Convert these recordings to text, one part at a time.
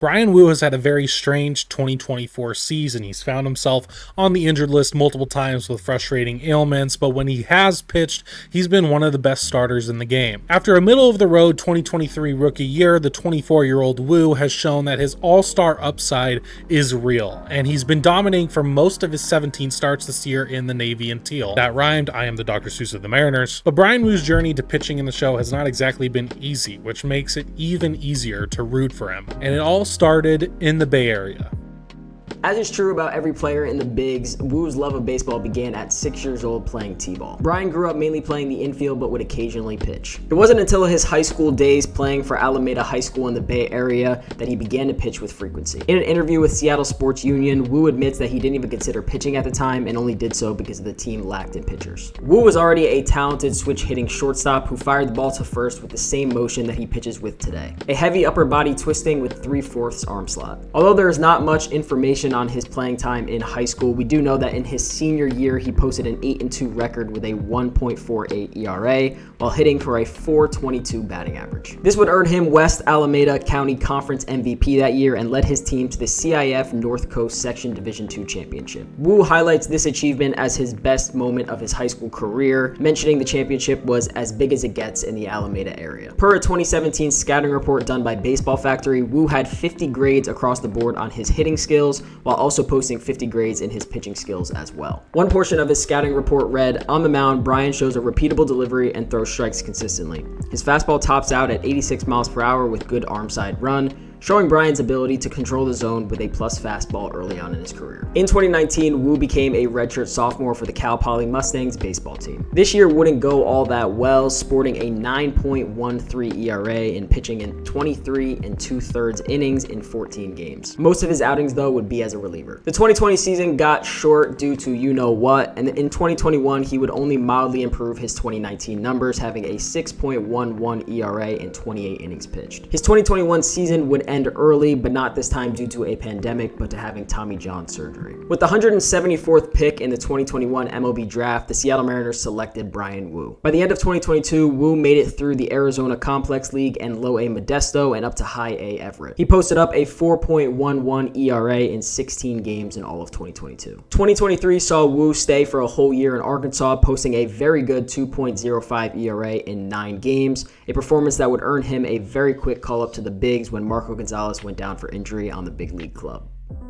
Bryan Woo has had a very strange 2024 season. He's found himself on the injured list multiple times with frustrating ailments, but when he has pitched, he's been one of the best starters in the game. After a middle-of-the-road 2023 rookie year, the 24-year-old Woo has shown that his all-star upside is real, and he's been dominating for most of his 17 starts this year in the Navy and Teal. That rhymed. I am the Dr. Seuss of the Mariners. But Bryan Woo's journey to pitching in the show has not exactly been easy, which makes it even easier to root for him. And it all started in the Bay Area. As is true about every player in the bigs, Woo's love of baseball began at 6 years old playing t-ball. Bryan grew up mainly playing the infield but would occasionally pitch. It wasn't until his high school days playing for Alameda High School in the Bay Area that he began to pitch with frequency. In an interview with Seattle Sports Union, Woo admits that he didn't even consider pitching at the time and only did so because the team lacked in pitchers. Woo was already a talented switch-hitting shortstop who fired the ball to first with the same motion that he pitches with today. A heavy upper body twisting with 3/4 arm slot. Although there is not much information on his playing time in high school, we do know that in his senior year he posted an 8-2 record with a 1.48 ERA while hitting for a .422 batting average. This would earn him West Alameda County Conference MVP that year and led his team to the CIF North Coast Section Division II championship. Woo highlights this achievement as his best moment of his high school career, mentioning the championship was as big as it gets in the Alameda area. Per a 2017 scouting report done by Baseball Factory, Woo had 50 grades across the board on his hitting skills while also posting 50 grades in his pitching skills as well. One portion of his scouting report read, "On the mound, Bryan shows a repeatable delivery and throws strikes consistently. His fastball tops out at 86 miles per hour with good arm side run, showing Bryan's ability to control the zone with a plus fastball early on in his career." In 2019, Woo became a redshirt sophomore for the Cal Poly Mustangs baseball team. This year wouldn't go all that well, sporting a 9.13 ERA and pitching in 23 2/3 innings in 14 games. Most of his outings, though, would be as a reliever. The 2020 season got short due to you-know-what, and in 2021, he would only mildly improve his 2019 numbers, having a 6.11 ERA and 28 innings pitched. His 2021 season would end early, but not this time due to a pandemic, but to having Tommy John surgery. With the 174th pick in the 2021 MLB Draft, the Seattle Mariners selected Bryan Woo. By the end of 2022, Woo made it through the Arizona Complex League and Low A Modesto and up to High A Everett. He posted up a 4.11 ERA in 16 games in all of 2022. 2023 saw Woo stay for a whole year in Arkansas, posting a very good 2.05 ERA in 9 games, a performance that would earn him a very quick call-up to the bigs when Marco Gonzalez went down for injury on the big league club.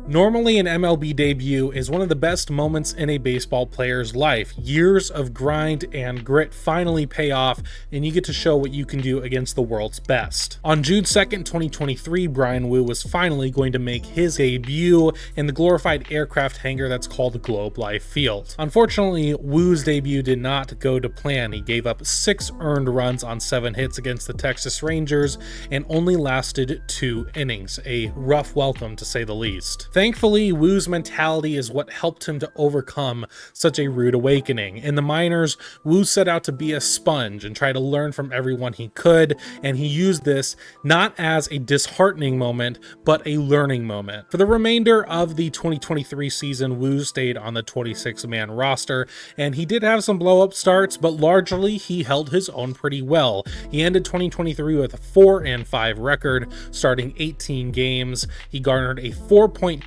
Normally, an MLB debut is one of the best moments in a baseball player's life. Years of grind and grit finally pay off, and you get to show what you can do against the world's best. On June 2nd, 2023, Bryan Woo was finally going to make his debut in the glorified aircraft hangar that's called Globe Life Field. Unfortunately, Woo's debut did not go to plan. He gave up 6 earned runs on 7 hits against the Texas Rangers and only lasted 2 innings. A rough welcome, to say the least. Thankfully, Woo's mentality is what helped him to overcome such a rude awakening. In the minors, Woo set out to be a sponge and try to learn from everyone he could, and he used this not as a disheartening moment, but a learning moment. For the remainder of the 2023 season, Woo stayed on the 26-man roster, and he did have some blow-up starts, but largely he held his own pretty well. He ended 2023 with a 4-5 record, starting 18 games. He garnered a 4.21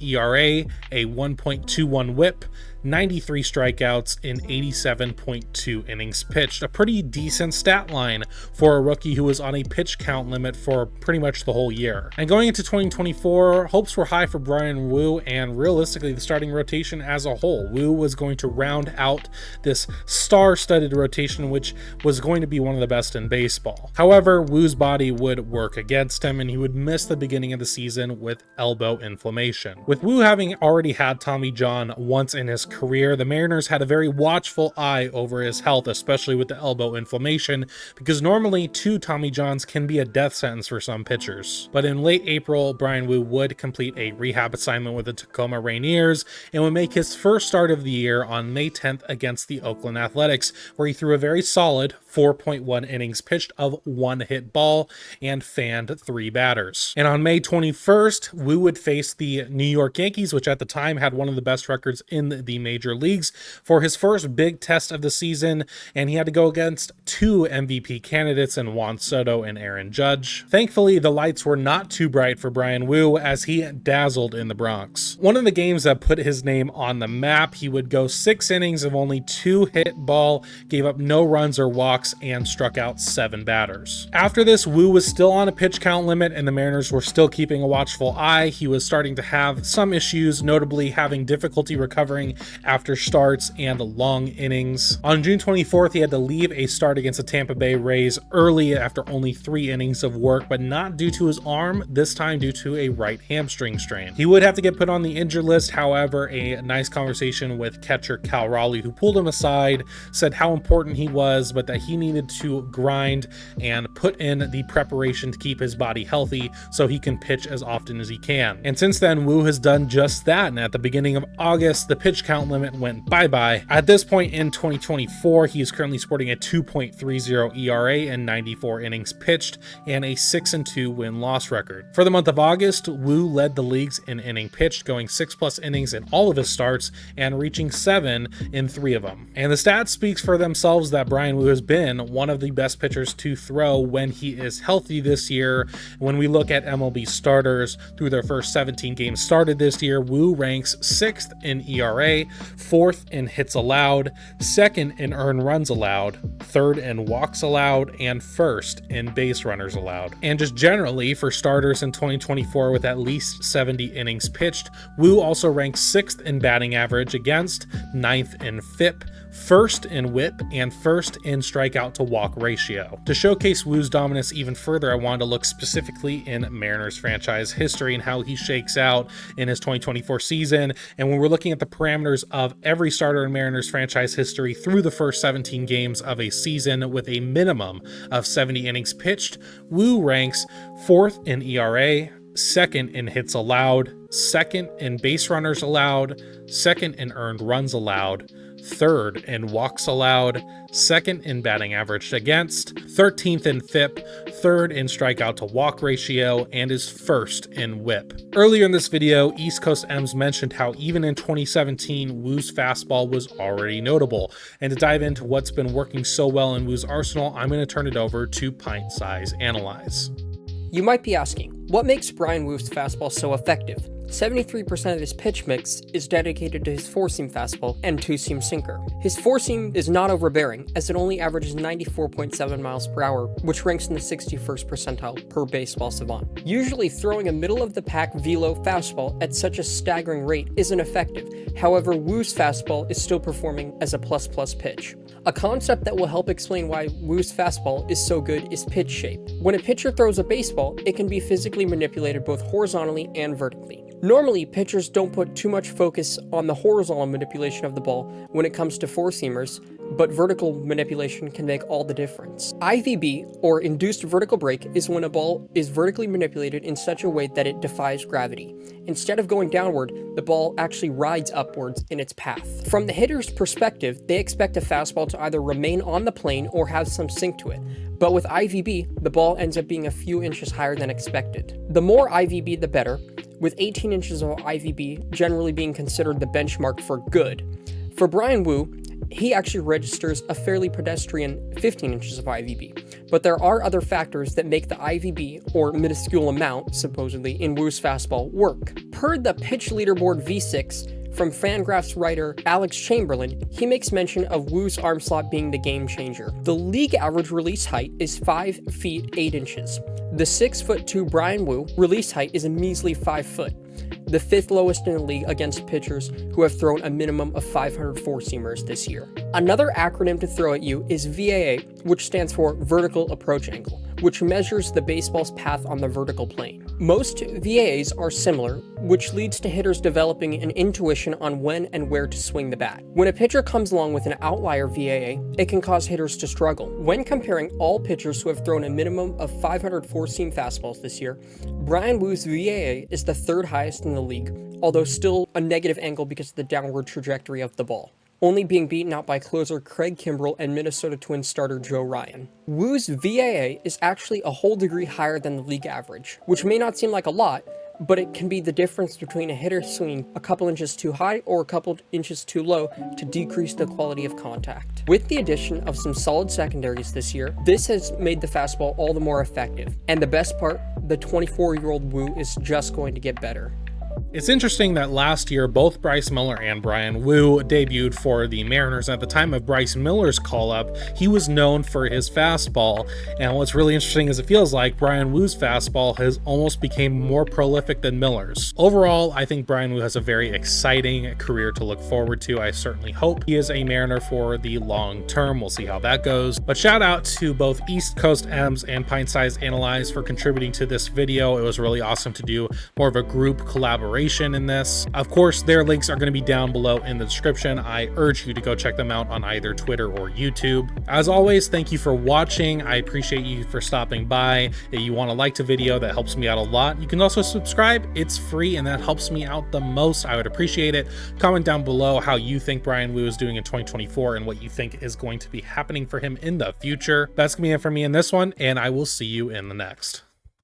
ERA, a 1.21 WHIP, 93 strikeouts in 87.2 innings pitched. A pretty decent stat line for a rookie who was on a pitch count limit for pretty much the whole year. And going into 2024, hopes were high for Bryan Woo and realistically the starting rotation as a whole. Woo was going to round out this star-studded rotation, which was going to be one of the best in baseball. However, Woo's body would work against him and he would miss the beginning of the season with elbow inflammation. With Woo having already had Tommy John once in his career, the Mariners had a very watchful eye over his health, especially with the elbow inflammation, because normally 2 Tommy Johns can be a death sentence for some pitchers. But in late April, Bryan Woo would complete a rehab assignment with the Tacoma Rainiers and would make his first start of the year on May 10th against the Oakland Athletics, where he threw a very solid 4.1 innings pitched of 1 hit ball and fanned 3 batters. And on May 21st, Woo would face the New York Yankees, which at the time had one of the best records in the major leagues, for his first big test of the season, and he had to go against two MVP candidates in Juan Soto and Aaron Judge. Thankfully, the lights were not too bright for Bryan Woo as he dazzled in the Bronx. One of the games that put his name on the map, he would go 6 innings of only 2 hit ball, gave up no runs or walks, and struck out 7 batters. After this, Woo was still on a pitch count limit and the Mariners were still keeping a watchful eye. He was starting to have some issues, notably having difficulty recovering after starts and long innings. On June 24th, he had to leave a start against the Tampa Bay Rays early after only 3 innings of work, but not due to his arm, this time due to a right hamstring strain. He would have to get put on the injured list. However, a nice conversation with catcher Cal Raleigh, who pulled him aside, said how important he was, but that he needed to grind and put in the preparation to keep his body healthy so he can pitch as often as he can. And since then, Woo has done just that, and at the beginning of August, the pitch count limit went bye-bye. At this point in 2024, he is currently sporting a 2.30 ERA and 94 innings pitched and a 6-2 win-loss record. For the month of August, Woo led the leagues in inning pitched, going 6+ innings in all of his starts and reaching 7 in 3 of them. And the stats speaks for themselves that Bryan Woo has been one of the best pitchers to throw when he is healthy this year. When we look at MLB starters through their first 17 games started this year, Woo ranks 6th in ERA, 4th in hits allowed, 2nd in earned runs allowed, 3rd in walks allowed, and 1st in base runners allowed. And just generally for starters in 2024 with at least 70 innings pitched, Woo also ranks 6th in batting average against, 9th in FIP, 1st in whip, and 1st in strikeout to walk ratio. To showcase Woo's dominance even further, I wanted to look specifically in Mariners franchise history and how he shakes out in his 2024 season. And when we're looking at the parameters of every starter in Mariners franchise history through the first 17 games of a season with a minimum of 70 innings pitched, Woo ranks 4th in ERA, 2nd in hits allowed, 2nd in base runners allowed, 2nd in earned runs allowed, 3rd in walks allowed, 2nd in batting average against, 13th in FIP, 3rd in strikeout to walk ratio, and is 1st in whip. Earlier in this video, EastCoastM's mentioned how even in 2017, Woo's fastball was already notable. And to dive into what's been working so well in Woo's arsenal, I'm going to turn it over to PintSizeAnalyze. You might be asking, what makes Bryan Woo's fastball so effective? 73% of his pitch mix is dedicated to his 4-seam fastball and 2-seam sinker. His 4-seam is not overbearing, as it only averages 94.7 miles per hour, which ranks in the 61st percentile per Baseball Savant. Usually, throwing a middle-of-the-pack velo fastball at such a staggering rate isn't effective. However, Woo's fastball is still performing as a plus-plus pitch. A concept that will help explain why Woo's fastball is so good is pitch shape. When a pitcher throws a baseball, it can be physically manipulated both horizontally and vertically. Normally, pitchers don't put too much focus on the horizontal manipulation of the ball when it comes to 4-seamers, but vertical manipulation can make all the difference. IVB, or induced vertical break, is when a ball is vertically manipulated in such a way that it defies gravity. Instead of going downward, the ball actually rides upwards in its path. From the hitter's perspective, they expect a fastball to either remain on the plane or have some sink to it. But with IVB, the ball ends up being a few inches higher than expected. The more IVB, the better, with 18 inches of IVB generally being considered the benchmark for good. For Bryan Woo, he actually registers a fairly pedestrian 15 inches of IVB, but there are other factors that make the IVB, or minuscule amount, supposedly, in Woo's fastball work. Per the Pitch Leaderboard V6, from Fangraphs writer Alex Chamberlain, he makes mention of Woo's arm slot being the game changer. The league average release height is 5 feet 8 inches. The 6'2" Bryan Woo release height is a measly 5 foot, the 5th lowest in the league against pitchers who have thrown a minimum of 500 4-seamers this year. Another acronym to throw at you is VAA, which stands for Vertical Approach Angle, which measures the baseball's path on the vertical plane. Most VAAs are similar, which leads to hitters developing an intuition on when and where to swing the bat. When a pitcher comes along with an outlier VAA, it can cause hitters to struggle. When comparing all pitchers who have thrown a minimum of 500 4-seam fastballs this year, Bryan Woo's VAA is the 3rd highest in the league, although still a negative angle because of the downward trajectory of the ball, only being beaten out by closer Craig Kimbrell and Minnesota Twins starter Joe Ryan. Woo's VAA is actually a whole degree higher than the league average, which may not seem like a lot, but it can be the difference between a hitter swinging a couple inches too high or a couple inches too low to decrease the quality of contact. With the addition of some solid secondaries this year, this has made the fastball all the more effective. And the best part, the 24-year-old Woo is just going to get better. It's interesting that last year, both Bryce Miller and Bryan Woo debuted for the Mariners. At the time of Bryce Miller's call-up, he was known for his fastball, and what's really interesting is it feels like Bryan Woo's fastball has almost become more prolific than Miller's. Overall, I think Bryan Woo has a very exciting career to look forward to. I certainly hope he is a Mariner for the long term. We'll see how that goes. But shout out to both EastCoastM's and PintSizeAnalyze for contributing to this video. It was really awesome to do more of a group collaboration in this. Of course, their links are going to be down below in the description. I urge you to go check them out on either Twitter or YouTube. As always, thank you for watching. I appreciate you for stopping by. If you want to like the video, that helps me out a lot. You can also subscribe. It's free and that helps me out the most. I would appreciate it. Comment down below how you think Bryan Woo is doing in 2024 and what you think is going to be happening for him in the future. That's going to be it for me in this one, and I will see you in the next.